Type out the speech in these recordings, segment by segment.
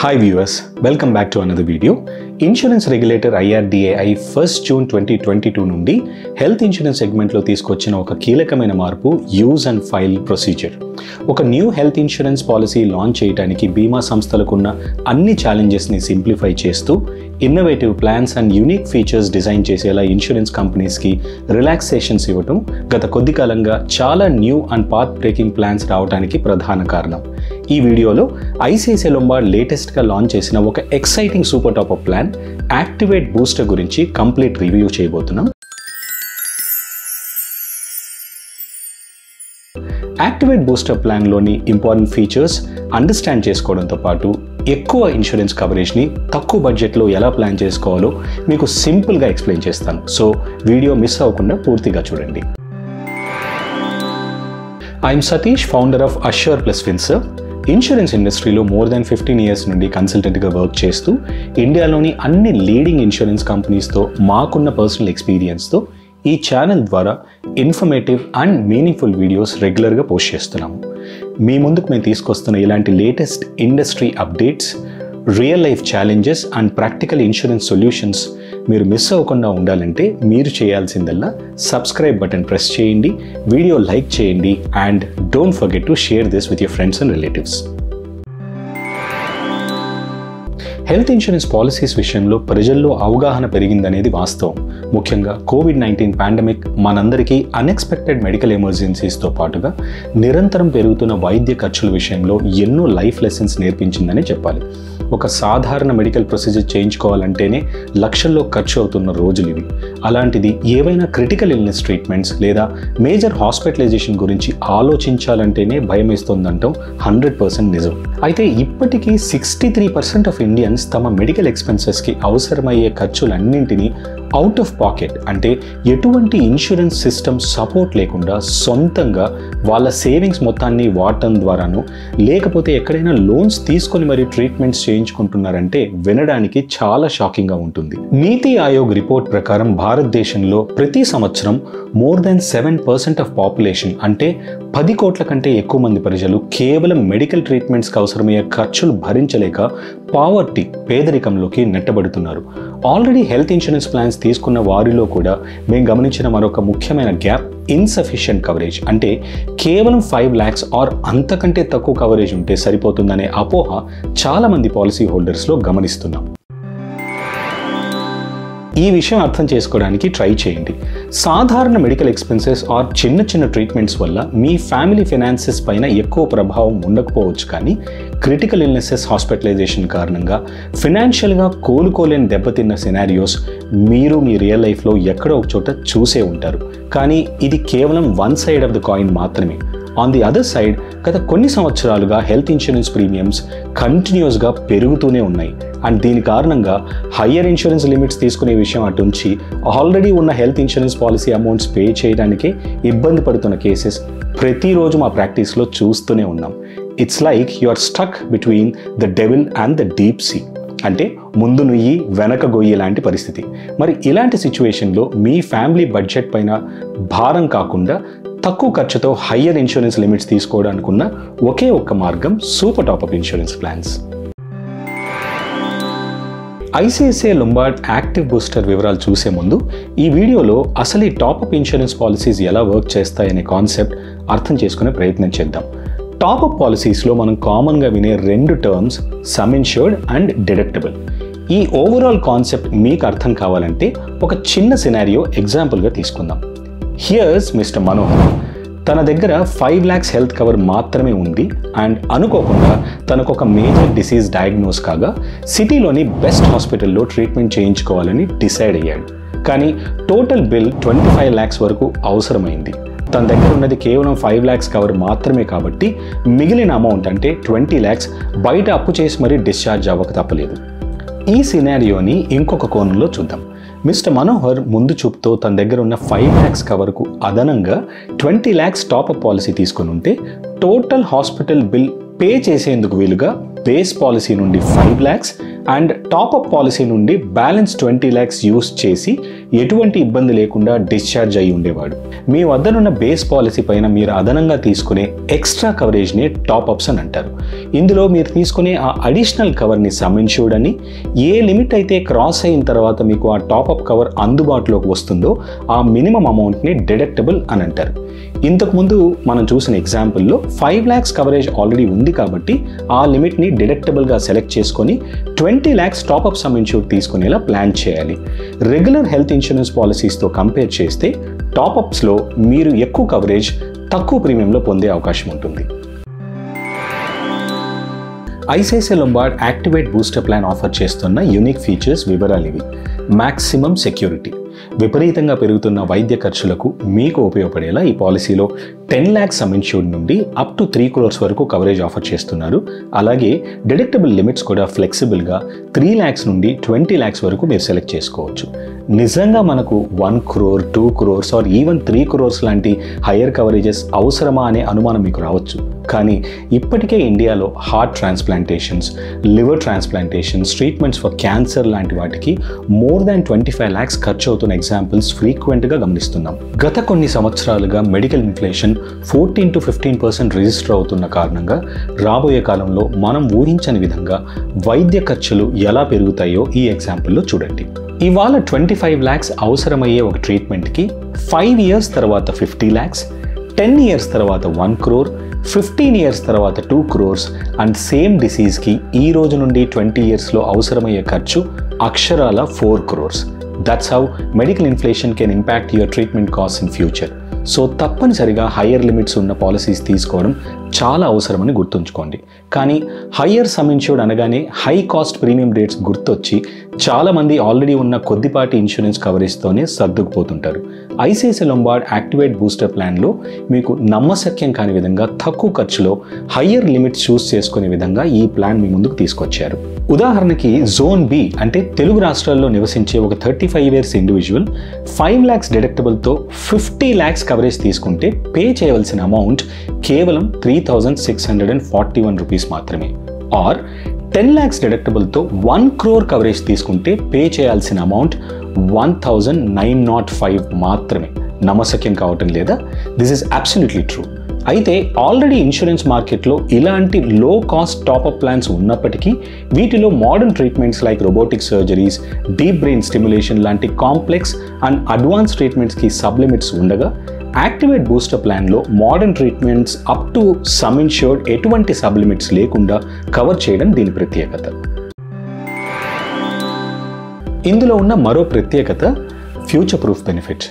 Hi viewers, welcome back to another video. Insurance regulator IRDAI 1st June 2022 నుండి health insurance సెగ్మెంట్లో తీసుకొచ్చిన ఒక కీలకమైన మార్పు యూజ్ అండ్ ఫైల్ ప్రొసీజర్. ఒక new health insurance policy launch చేయడానికి బీమా సంస్థలకున్న అన్ని ఛాలెంజెస్ని సింప్లిఫై చేస్తూ innovative plans and unique features design చేసేలా ఇన్సూరెన్స్ కంపెనీస్కి రిలాక్సేషన్స్ ఇవ్వటం గత కొద్ది కాలంగా చాలా new and path breaking plans రావడానికి ప్రధాన కారణం. ఈ వీడియోలో ఐసిఐసిఐ లొంబార్డ్ లేటెస్ట్గా లాంచ్ చేసిన ఒక exciting super top plan activate booster గురించి కంప్లీట్ రివ్యూ చేయబోతున్నాం. యాక్టివేట్ బూస్టర్ ప్లాన్లోని ఇంపార్టెంట్ ఫీచర్స్ అండర్స్టాండ్ చేసుకోవడంతో పాటు ఎక్కువ ఇన్సూరెన్స్ కవరేజ్ని తక్కువ బడ్జెట్లో ఎలా ప్లాన్ చేసుకోవాలో మీకు సింపుల్గా ఎక్స్ప్లెయిన్ చేస్తాను. సో వీడియో మిస్ అవ్వకుండా పూర్తిగా చూడండి. I'm Satish, founder of Assure Plus Finserv. Insurance ఇండస్ట్రీలో మోర్ దాన్ 15 years నుండి కన్సల్టెంట్గా వర్క్ చేస్తూ ఇండియాలోని అన్ని లీడింగ్ ఇన్సూరెన్స్ కంపెనీస్తో మాకున్న పర్సనల్ ఎక్స్పీరియన్స్తో ఈ ఛానల్ ద్వారా ఇన్ఫర్మేటివ్ అండ్ మీనింగ్ఫుల్ వీడియోస్ రెగ్యులర్గా పోస్ట్ చేస్తున్నాము. మీ ముందుకు మేము తీసుకొస్తున్న ఇలాంటి latest industry updates, real life challenges and practical insurance solutions మీరు మిస్ అవ్వకుండా ఉండాలంటే మీరు చేయాల్సిందల్లా సబ్స్క్రైబ్ బటన్ ప్రెస్ చేయండి, వీడియో లైక్ చేయండి and don't forget to share this with your friends and relatives. Health insurance policies విషయంలో ప్రజల్లో అవగాహన పెరిగిందనేది వాస్తవం. ముఖ్యంగా కోవిడ్-19 పాండమిక్ మనందరికీ అన్ఎక్స్పెక్టెడ్ మెడికల్ ఎమర్జెన్సీస్తో పాటుగా నిరంతరం పెరుగుతున్న వైద్య ఖర్చుల విషయంలో ఎన్నో లైఫ్ లెసన్స్ నేర్పించిందని చెప్పాలి. ఒక సాధారణ మెడికల్ ప్రొసీజర్ చేయించుకోవాలంటేనే లక్షల్లో ఖర్చు అవుతున్న రోజులు ఇవి. అలాంటిది ఏవైనా క్రిటికల్ ఇల్నెస్ ట్రీట్మెంట్స్ లేదా మేజర్ హాస్పిటలైజేషన్ గురించి ఆలోచించాలంటేనే భయం వేస్తుందంటాం 100% నిజం. అయితే ఇప్పటికీ 63% ఆఫ్ ఇండియన్స్ తమ మెడికల్ ఎక్స్పెన్సెస్కి అవసరమయ్యే ఖర్చులన్నింటినీ అవుట్ ఆఫ్ పాకెట్, అంటే ఎటువంటి ఇన్సూరెన్స్ సిస్టమ్ సపోర్ట్ లేకుండా సొంతంగా వాళ్ళ సేవింగ్స్ మొత్తాన్ని వాడటం ద్వారాను లేకపోతే ఎక్కడైనా లోన్స్ తీసుకొని మరి ట్రీట్మెంట్స్ చేయించుకుంటున్నారంటే వినడానికి చాలా షాకింగ్గా ఉంటుంది. నీతి ఆయోగ్ రిపోర్ట్ ప్రకారం భారతదేశంలో ప్రతి సంవత్సరం మోర్ దాన్ 7% ఆఫ్ పాపులేషన్, అంటే 10 కోట్ల కంటే ఎక్కువ మంది ప్రజలు కేవలం మెడికల్ ట్రీట్మెంట్స్కి అవసరమయ్యే ఖర్చులు భరించలేక పావర్టీ, పేదరికంలోకి నెట్టబడుతున్నారు. ఆల్రెడీ హెల్త్ ఇన్సూరెన్స్ ప్లాన్స్ తీసుకున్న వారిలో కూడా మేము గమనించిన మరొక ముఖ్యమైన గ్యాప్ ఇన్సఫిషియెంట్ కవరేజ్. అంటే కేవలం 5 lakhs ఆర్ అంతకంటే తక్కువ కవరేజ్ ఉంటే సరిపోతుందనే అపోహ చాలామంది పాలసీ హోల్డర్స్లో గమనిస్తున్నాం. ఈ విషయం అర్థం చేసుకోవడానికి ట్రై చేయండి. సాధారణ మెడికల్ ఎక్స్పెన్సెస్ ఆర్ చిన్న చిన్న ట్రీట్మెంట్స్ వల్ల మీ ఫ్యామిలీ ఫైనాన్సెస్ పైన ఎక్కువ ప్రభావం ఉండకపోవచ్చు, కానీ క్రిటికల్ ఇల్నెసెస్, హాస్పిటలైజేషన్ కారణంగా ఫినాన్షియల్గా కోలుకోలేని దెబ్బతిన్న సినారియోస్ మీరు మీ రియల్ లైఫ్లో ఎక్కడో ఒక చోట చూసే ఉంటారు. కానీ ఇది కేవలం one side of the coin మాత్రమే. ఆన్ ది అదర్ సైడ్ గత కొన్ని సంవత్సరాలుగా హెల్త్ ఇన్సూరెన్స్ ప్రీమియమ్స్ కంటిన్యూస్గా పెరుగుతూనే ఉన్నాయి. అండ్ దీని కారణంగా హయ్యర్ ఇన్సూరెన్స్ లిమిట్స్ తీసుకునే విషయం అటుంచి ఆల్రెడీ ఉన్న health insurance policy amounts pay చేయడానికే ఇబ్బంది పడుతున్న కేసెస్ ప్రతిరోజు మా ప్రాక్టీస్లో చూస్తూనే ఉన్నాం. It's like you are stuck between the devil and the deep sea, అంటే ముందు నుయ్యి వెనక గొయ్యి లాంటి పరిస్థితి. మరి ఇలాంటి సిచ్యువేషన్లో మీ ఫ్యామిలీ బడ్జెట్ పైన భారం కాకుండా తక్కువ ఖర్చుతో హయ్యర్ ఇన్సూరెన్స్ లిమిట్స్ తీసుకోవడానికి ఉన్న ఒకే ఒక్క మార్గం super top up insurance plans. ICICI Lombard active booster వివరాలు చూసే ముందు ఈ వీడియోలో అసలు ఈ టాపప్ ఇన్సూరెన్స్ పాలసీస్ ఎలా వర్క్ చేస్తాయనే కాన్సెప్ట్ అర్థం చేసుకునే ప్రయత్నం చేద్దాం. టాపప్ పాలసీస్లో మనం కామన్గా వినే 2 terms sum insured and deductible. ఈ ఓవరాల్ కాన్సెప్ట్ మీకు అర్థం కావాలంటే ఒక చిన్న సినారియో ఎగ్జాంపుల్గా తీసుకుందాం. Here's mister Manohar. తన దగ్గర 5 lakhs హెల్త్ కవర్ మాత్రమే ఉంది అండ్ అనుకోకుండా తనకు ఒక మేజర్ డిసీజ్ డయాగ్నోస్ కాగా సిటీలోని బెస్ట్ హాస్పిటల్లో ట్రీట్మెంట్ చేయించుకోవాలని డిసైడ్ అయ్యాడు. కానీ టోటల్ బిల్ 25 lakhs వరకు అవసరమైంది. తన దగ్గర ఉన్నది కేవలం 5 lakhs కవర్ మాత్రమే కాబట్టి మిగిలిన అమౌంట్, అంటే 20 lakhs బయట అప్పు చేసి మరీ డిశ్చార్జ్ అవ్వక తప్పలేదు. ఈ సినారియోని ఇంకొక కోణంలో చూద్దాం. మిస్టర్ మనోహర్ ముందు చూపుతో తన దగ్గర ఉన్న 5 lakhs కవర్కు అదనంగా 20 lakhs టాపప్ పాలసీ తీసుకుని ఉంటే టోటల్ హాస్పిటల్ బిల్ పే చేసేందుకు వీలుగా బేస్ పాలసీ నుండి 5 lakhs అండ్ టాపప్ పాలసీ నుండి బ్యాలెన్స్ 20 lakhs యూస్ చేసి ఎటువంటి ఇబ్బంది లేకుండా డిశ్చార్జ్ అయి ఉండేవాడు. మీ వద్దనున్న బేస్ పాలసీ పైన మీరు అదనంగా తీసుకునే ఎక్స్ట్రా కవరేజ్ని టాప్అప్స్ అని అంటారు. ఇందులో మీరు తీసుకునే ఆ అడిషనల్ కవర్ని సమ్ ఇన్ష్యూర్డ్ అని, ఏ లిమిట్ అయితే క్రాస్ అయిన తర్వాత మీకు ఆ టాప్అప్ కవర్ అందుబాటులోకి వస్తుందో ఆ మినిమం అమౌంట్ని డిడక్టబుల్ అని అంటారు. ఇంతకుముందు మనం చూసిన ఎగ్జాంపుల్లో 5 lakhs కవరేజ్ ఆల్రెడీ ఉంది కాబట్టి ఆ లిమిట్ని డిడక్టబుల్గా సెలెక్ట్ చేసుకొని 20 lakhs టాప్అప్ సమ్ ఇన్ష్యూర్డ్ తీసుకునేలా ప్లాన్ చేయాలి. రెగ్యులర్ హెల్త్ ఇన్సూరెన్స్ పాలసీస్తో కంపేర్ చేస్తే టాప్అప్స్లో మీరు ఎక్కువ కవరేజ్ తక్కువ ప్రీమియంలో పొందే అవకాశం ఉంటుంది. ICICI Lombard activate booster plan offer చేస్తున్న యూనిక్ ఫీచర్స్ వివరాలు ఇవి. Maximum security. విపరీతంగా పెరుగుతున్న వైద్య ఖర్చులకు మీకు ఉపయోగపడేలా ఈ పాలసీలో 10 lakhs సమ్ ఇన్ష్యూర్డ్ నుండి అప్ టు 3 crores వరకు కవరేజ్ ఆఫర్ చేస్తున్నారు. అలాగే డిడక్టబుల్ లిమిట్స్ కూడా ఫ్లెక్సిబుల్గా 3 lakhs నుండి 20 lakhs వరకు మీరు సెలెక్ట్ చేసుకోవచ్చు. నిజంగా మనకు 1 crore, 2 crores or even 3 crores లాంటి హయ్యర్ కవరేజెస్ అవసరమా అనే అనుమానం మీకు రావచ్చు. కానీ ఇప్పటికే ఇండియాలో heart transplantations, liver transplantations, treatments for cancer లాంటి వాటికి more than 25 lakhs ఖర్చు అవుతున్న ఎగ్జాంపుల్స్ ఫ్రీక్వెంట్గా గమనిస్తున్నాం. గత కొన్ని సంవత్సరాలుగా మెడికల్ ఇన్ఫ్లేషన్ 14 to 15% రిజిస్టర్ అవుతున్న కారణంగా రాబోయే కాలంలో మనం ఊహించని విధంగా వైద్య ఖర్చులు ఎలా పెరుగుతాయో ఈ ఎగ్జాంపుల్లో చూడండి. ఇవాళ 25 lakhs అవసరమయ్యే ఒక ట్రీట్మెంట్కి 5 years తర్వాత 50 lakhs, 10 years తర్వాత 1 crore, 15 years తర్వాత 2 crores అండ్ సేమ్ డిసీజ్కి ఈ రోజు నుండి 20 yearsలో అవసరమయ్యే ఖర్చు అక్షరాల 4 crores. That's how medical inflation can impact your treatment cost in future. So తప్పనిసరిగా హయ్యర్ లిమిట్స్ ఉన్న పాలసీస్ తీసుకోవడం చాలా అవసరమని గుర్తుంచుకోండి. కానీ హయ్యర్ సమ్ ఇన్ష్యూర్డ్ అనగానే హై కాస్ట్ ప్రీమియం రేట్స్ గుర్తొచ్చి చాలామంది ఆల్రెడీ ఉన్న కొద్దిపాటి ఇన్సూరెన్స్ కవరేజ్తోనే సర్దుకుపోతుంటారు. ఐసిఐసిఐ లొంబార్డ్ యాక్టివేట్ బూస్టర్ ప్లాన్లో మీకు నమ్మశక్యం కాని విధంగా తక్కువ ఖర్చులో హయ్యర్ లిమిట్స్ చూస్ చేసుకునే విధంగా ఈ ప్లాన్ మీ ముందుకు తీసుకొచ్చారు. ఉదాహరణకి జోన్ బి అంటే తెలుగు రాష్ట్రాల్లో నివసించే ఒక 35 years individual 5 lakhs డిడక్టబుల్తో 50 lakhs coverage తీసుకుంటే పే చేయవలసిన అమౌంట్ కేవలం 3,641 rupees మాత్రమే. ఆర్ 10 lakhs డిడక్టబుల్తో 1 crore కవరేజ్ తీసుకుంటే పే చేయాల్సిన అమౌంట్ 1,905 మాత్రమే. నమ్మశక్యం కావటం లేదా? This is absolutely true. అయితే ఆల్రెడీ ఇన్సూరెన్స్ మార్కెట్లో ఇలాంటి లో కాస్ట్ టాప్అప్ ప్లాన్స్ ఉన్నప్పటికీ వీటిలో modern treatments like robotic surgeries, deep brain stimulation లాంటి కాంప్లెక్స్ అండ్ అడ్వాన్స్ ట్రీట్మెంట్స్కి సబ్లిమిట్స్ ఉండగా యాక్టివేట్ బూస్టర్ ప్లాన్లో modern treatments up to some insured ఎటువంటి సబ్లిమిట్స్ లేకుండా కవర్ చేయడం దీని ప్రత్యేకత. ఇందులో ఉన్న మరో ప్రత్యేకత ఫ్యూచర్ ప్రూఫ్ బెనిఫిట్స్.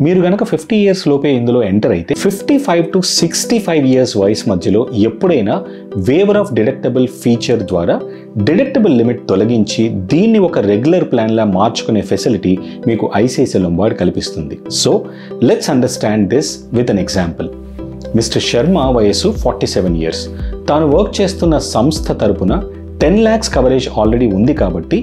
మీరు కనుక 50 years లోపే ఇందులో ఎంటర్ అయితే 55 to 65 years వయసు మధ్యలో ఎప్పుడైనా వేవర్ ఆఫ్ డిడక్టబుల్ ఫీచర్ ద్వారా డిడక్టబుల్ లిమిట్ తొలగించి దీన్ని ఒక రెగ్యులర్ ప్లాన్లా మార్చుకునే ఫెసిలిటీ మీకు ఐసిఐసిఐ లొంబార్డ్ కల్పిస్తుంది. So let's understand this with an example. Mister Sharma వయసు 47 years. తాను వర్క్ చేస్తున్న సంస్థ తరపున 10 lakhs కవరేజ్ ఆల్రెడీ ఉంది కాబట్టి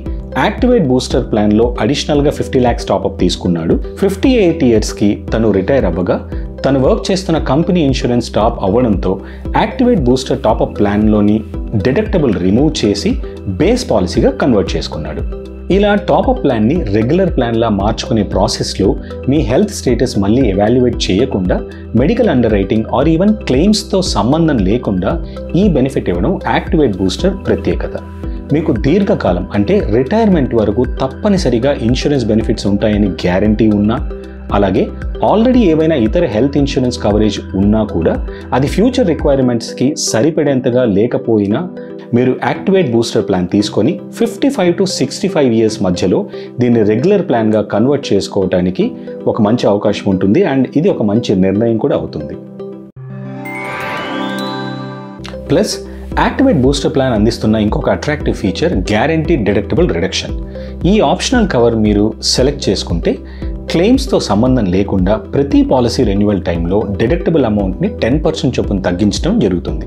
యాక్టివేట్ బూస్టర్ ప్లాన్లో అడిషనల్గా 50 lakhs టాప్అప్ తీసుకున్నాడు. 58 yearsకి తను రిటైర్ అవ్వగా తను వర్క్ చేస్తున్న కంపెనీ ఇన్సూరెన్స్ టాప్ అవ్వడంతో యాక్టివేట్ బూస్టర్ టాప్అప్ ప్లాన్లోని డిడక్టబుల్ రిమూవ్ చేసి బేస్ పాలసీగా కన్వర్ట్ చేసుకున్నాడు. ఇలా టాప్అప్ ప్లాన్ని రెగ్యులర్ ప్లాన్లా మార్చుకునే ప్రాసెస్లో మీ హెల్త్ స్టేటస్ మళ్ళీ ఎవాల్యుయేట్ చేయకుండా medical underwriting or even క్లెయిమ్స్తో సంబంధం లేకుండా ఈ బెనిఫిట్ ఇవ్వడం యాక్టివేట్ బూస్టర్ ప్రత్యేకత. మీకు దీర్ఘకాలం అంటే రిటైర్మెంట్ వరకు తప్పనిసరిగా ఇన్సూరెన్స్ బెనిఫిట్స్ ఉంటాయని గ్యారంటీ ఉన్నా, అలాగే ఆల్రెడీ ఏవైనా ఇతర హెల్త్ ఇన్సూరెన్స్ కవరేజ్ ఉన్నా కూడా అది ఫ్యూచర్ రిక్వైర్మెంట్స్కి సరిపడేంతగా లేకపోయినా మీరు యాక్టివేట్ బూస్టర్ ప్లాన్ తీసుకొని 55 to 65 years మధ్యలో దీన్ని రెగ్యులర్ ప్లాన్గా కన్వర్ట్ చేసుకోవడానికి ఒక మంచి అవకాశం ఉంటుంది అండ్ ఇది ఒక మంచి నిర్ణయం కూడా అవుతుంది. ప్లస్ యాక్టివేట్ బూస్టర్ ప్లాన్ అందిస్తున్న ఇంకొక attractive feature guaranteed deductible reduction. ఈ ఆప్షనల్ కవర్ మీరు సెలెక్ట్ చేసుకుంటే క్లెయిమ్స్తో సంబంధం లేకుండా ప్రతి పాలసీ రెన్యువల్ టైంలో డిడక్టబుల్ అమౌంట్ని 10% చొప్పున తగ్గించడం జరుగుతుంది.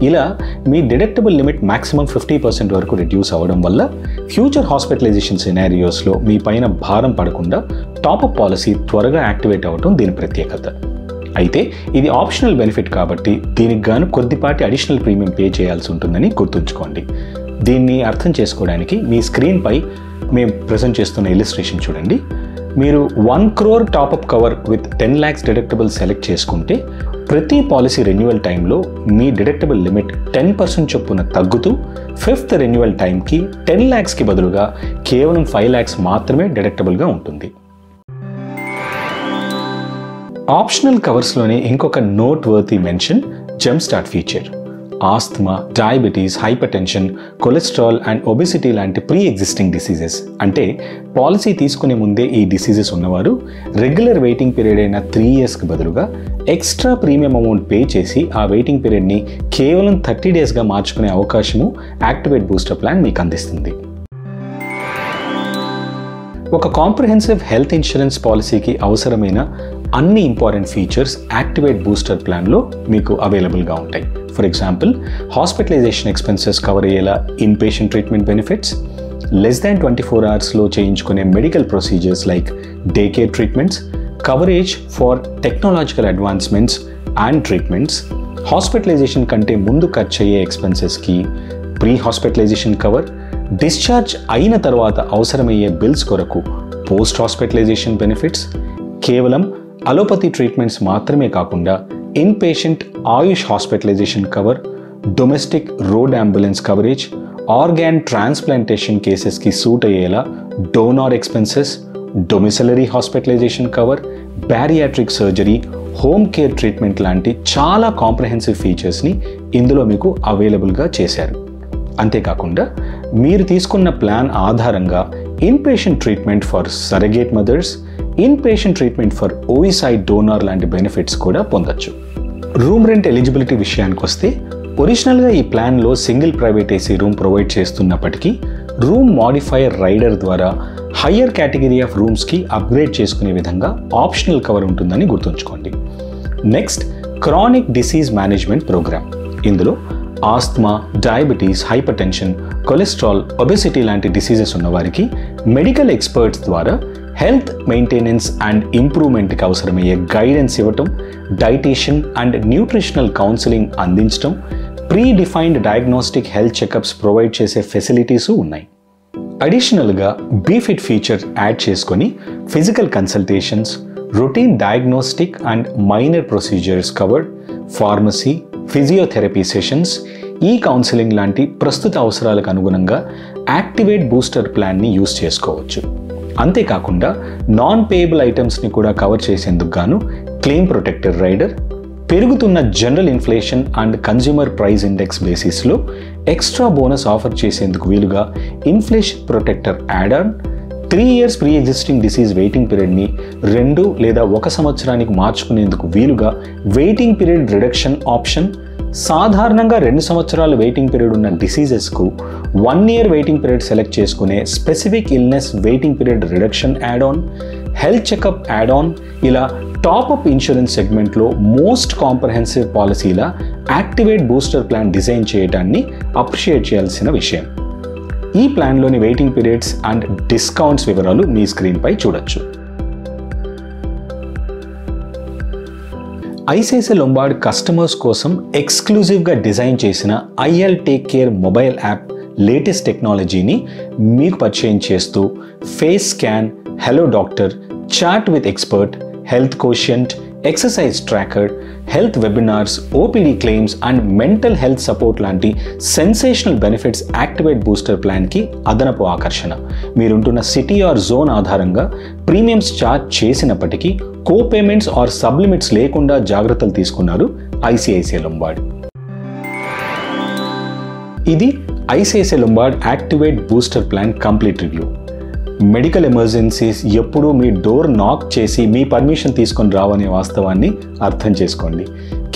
ఇలా మీ డిడక్టబుల్ లిమిట్ మ్యాక్సిమం 50% వరకు రిడ్యూస్ అవ్వడం వల్ల ఫ్యూచర్ హాస్పిటలైజేషన్ సినారియోస్లో మీ పైన భారం పడకుండా టాప్అప్ పాలసీ త్వరగా యాక్టివేట్ అవ్వడం దీని ప్రత్యేకత. అయితే ఇది ఆప్షనల్ బెనిఫిట్ కాబట్టి దీనికి గాను కొద్దిపాటి అడిషనల్ ప్రీమియం పే చేయాల్సి ఉంటుందని గుర్తుంచుకోండి. దీన్ని అర్థం చేసుకోవడానికి మీ స్క్రీన్పై మేము ప్రజెంట్ చేస్తున్న ఇలిస్ట్రేషన్ చూడండి. మీరు 1 crore top up cover with 10 lakhs deductible select చేసుకుంటే ప్రతి పాలసీ రెన్యువల్ టైంలో మీ డిడక్టబుల్ లిమిట్ 10% చొప్పున తగ్గుతూ 5th రెన్యువల్ టైంకి 10 lakhsకి బదులుగా కేవలం 5 lakhs మాత్రమే డిడక్టబుల్గా ఉంటుంది. ఆప్షనల్ కవర్స్లోనే ఇంకొక note worthy mention jump start feature. ఆస్థమా, diabetes, hypertension, cholesterol and obesity లాంటి ప్రీ ఎగ్జిస్టింగ్ డిసీజెస్ అంటే పాలసీ తీసుకునే ముందే ఈ డిసీజెస్ ఉన్నవారు రెగ్యులర్ వెయిటింగ్ పీరియడ్ అయిన 3 yearsకి బదులుగా ఎక్స్ట్రా ప్రీమియం అమౌంట్ పే చేసి ఆ వెయిటింగ్ పీరియడ్ని కేవలం 30 daysగా మార్చుకునే అవకాశము యాక్టివేట్ బూస్టర్ ప్లాన్ మీకు అందిస్తుంది. ఒక కాంప్రహెన్సివ్ హెల్త్ ఇన్సూరెన్స్ పాలసీకి అవసరమైన అన్ని ఇంపార్టెంట్ ఫీచర్స్ యాక్టివేట్ బూస్టర్ ప్లాన్లో మీకు అవైలబుల్గా ఉంటాయి. For example, hospitalization expenses cover అయ్యేలా inpatient treatment benefits, less than 24 hours చేయించుకునే medical procedures like day care treatments, coverage for technological advancements and treatments, hospitalization కంటే ముందు ఖర్చు అయ్యే ఎక్స్పెన్సెస్కి ప్రీ హాస్పిటలైజేషన్ కవర్, డిశ్చార్జ్ అయిన తర్వాత అవసరమయ్యే బిల్స్ కొరకు పోస్ట్ హాస్పిటలైజేషన్ బెనిఫిట్స్, కేవలం అలోపతి ట్రీట్మెంట్స్ మాత్రమే కాకుండా inpatient AYUSH hospitalization cover, domestic road ambulance coverage, organ transplantation కేసెస్కి సూట్ అయ్యేలా donor expenses, డొమిసిలరీ hospitalization cover, bariatric surgery, home care treatment లాంటి చాలా కాంప్రహెన్సివ్ ఫీచర్స్ని ఇందులో మీకు అవైలబుల్గా చేశారు. అంతేకాకుండా మీరు తీసుకున్న ప్లాన్ ఆధారంగా inpatient treatment for surrogate mothers, inpatient treatment for oocyte donor లాంటి బెనిఫిట్స్ కూడా పొందొచ్చు. రూమ్ రెంట్ ఎలిజిబిలిటీ విషయానికి వస్తే ఒరిజినల్గా ఈ ప్లాన్లో single private AC room provide చేస్తున్నప్పటికీ రూమ్ మాడిఫైయర్ రైడర్ ద్వారా హయ్యర్ కేటగిరీ ఆఫ్ రూమ్స్కి అప్గ్రేడ్ చేసుకునే విధంగా ఆప్షనల్ కవర్ ఉంటుందని గుర్తుంచుకోండి. Next, chronic disease management program. ఇందులో asthma, diabetes, hypertension, cholesterol, obesity లాంటి డిసీజెస్ ఉన్నవారికి మెడికల్ ఎక్స్పర్ట్స్ ద్వారా హెల్త్ మెయింటెనెన్స్ అండ్ ఇంప్రూవ్మెంట్కి అవసరమయ్యే గైడెన్స్ ఇవ్వటం, డైటీషియన్ అండ్ న్యూట్రిషనల్ కౌన్సిలింగ్ అందించడం, predefined diagnostic health checkups provide చేసే ఫెసిలిటీసు ఉన్నాయి. అడిషనల్గా బీఫిట్ ఫీచర్ యాడ్ చేసుకొని physical consultations, routine diagnostic and minor procedures covered, pharmacy, physiotherapy sessions, e counselling లాంటి ప్రస్తుత అవసరాలకు అనుగుణంగా యాక్టివేట్ బూస్టర్ ప్లాన్ని యూజ్ చేసుకోవచ్చు. అంతేకాకుండా నాన్ పేయబుల్ ఐటమ్స్ని కూడా కవర్ చేసేందుకు గాను క్లెయిమ్ ప్రొటెక్టర్ రైడర్, పెరుగుతున్న general inflation and consumer price index బేసిస్లో ఎక్స్ట్రా బోనస్ ఆఫర్ చేసేందుకు వీలుగా inflation protector add on, 3 years pre existing disease waiting పీరియడ్ని 2 లేదా 1 సంవత్సరానికి మార్చుకునేందుకు వీలుగా వెయిటింగ్ పీరియడ్ రిడక్షన్ ఆప్షన్, సాధారణంగా 2 సంవత్సరాల వెయిటింగ్ పీరియడ్ ఉన్న డిసీజెస్కు 1 year వెయిటింగ్ పీరియడ్ సెలెక్ట్ చేసుకునే specific illness waiting period reduction add on, health checkup add on, ఇలా టాప్అప్ ఇన్సూరెన్స్ సెగ్మెంట్లో మోస్ట్ కాంప్రహెన్సివ్ పాలసీలా యాక్టివేట్ బూస్టర్ ప్లాన్ డిజైన్ చేయడాన్ని అప్రిషియేట్ చేయాల్సిన విషయం. ఈ ప్లాన్లోని వెయిటింగ్ పీరియడ్స్ అండ్ డిస్కౌంట్స్ వివరాలు మీ స్క్రీన్పై చూడొచ్చు. ఐసిఐసిఐ లొంబార్డ్ కస్టమర్స్ కోసం ఎక్స్క్లూజివ్గా డిజైన్ చేసిన IL take care mobile app latest టెక్నాలజీని మీకు పరిచయం చేస్తూ face scan, hello doctor, chat with expert, health quotient, exercise tracker, health webinars, OPD claims and mental health support లాంటి సెన్సేషనల్ బెనిఫిట్స్ యాక్టివేట్ బూస్టర్ ప్లాన్కి అదనపు ఆకర్షణ. మీరుంటున్న సిటీ ఆర్ జోన్ ఆధారంగా ప్రీమియమ్స్ ఛార్జ్ చేసినప్పటికీ కో పేమెంట్స్ ఆర్ సబ్లిమిట్స్ లేకుండా జాగ్రత్తలు తీసుకున్నారు ఐసిఐసిఐ లొంబార్డ్. ఇది ICICI Lombard activate booster plan complete review. Medical emergencies ఎప్పుడూ మీ డోర్ నాక్ చేసి మీ పర్మిషన్ తీసుకొని రావనే వాస్తవాన్ని అర్థం చేసుకోండి.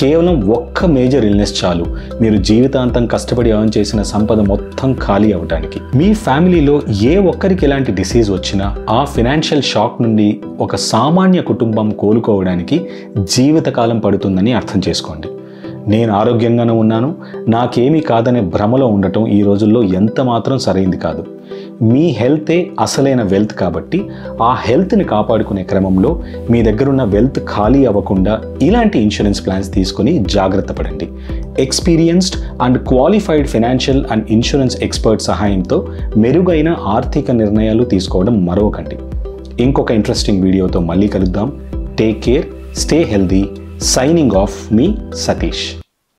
కేవలం ఒక్క మేజర్ ఇల్నెస్ చాలు మీరు జీవితాంతం కష్టపడి ఎర్న్ చేసిన సంపద మొత్తం ఖాళీ అవ్వడానికి. మీ ఫ్యామిలీలో ఏ ఒక్కరికి ఎలాంటి డిసీజ్ వచ్చినా ఆ ఫినాన్షియల్ షాక్ నుండి ఒక సామాన్య కుటుంబం కోలుకోవడానికి జీవితకాలం పడుతుందని అర్థం చేసుకోండి. నేను ఆరోగ్యంగానే ఉన్నాను, నాకేమీ కాదనే భ్రమలో ఉండటం ఈ రోజుల్లో ఎంత మాత్రం సరైంది కాదు. మీ హెల్తే అసలైన వెల్త్ కాబట్టి ఆ హెల్త్ని కాపాడుకునే క్రమంలో మీ దగ్గరున్న వెల్త్ ఖాళీ అవ్వకుండా ఇలాంటి ఇన్సూరెన్స్ ప్లాన్స్ తీసుకొని జాగ్రత్త పడండి. Experienced and qualified financial and insurance expert సహాయంతో మెరుగైన ఆర్థిక నిర్ణయాలు తీసుకోవడం మరవకండి. ఇంకొక ఇంట్రెస్టింగ్ వీడియోతో మళ్ళీ కలుద్దాం. Take care, stay healthy. Signing off, మీ సతీష్.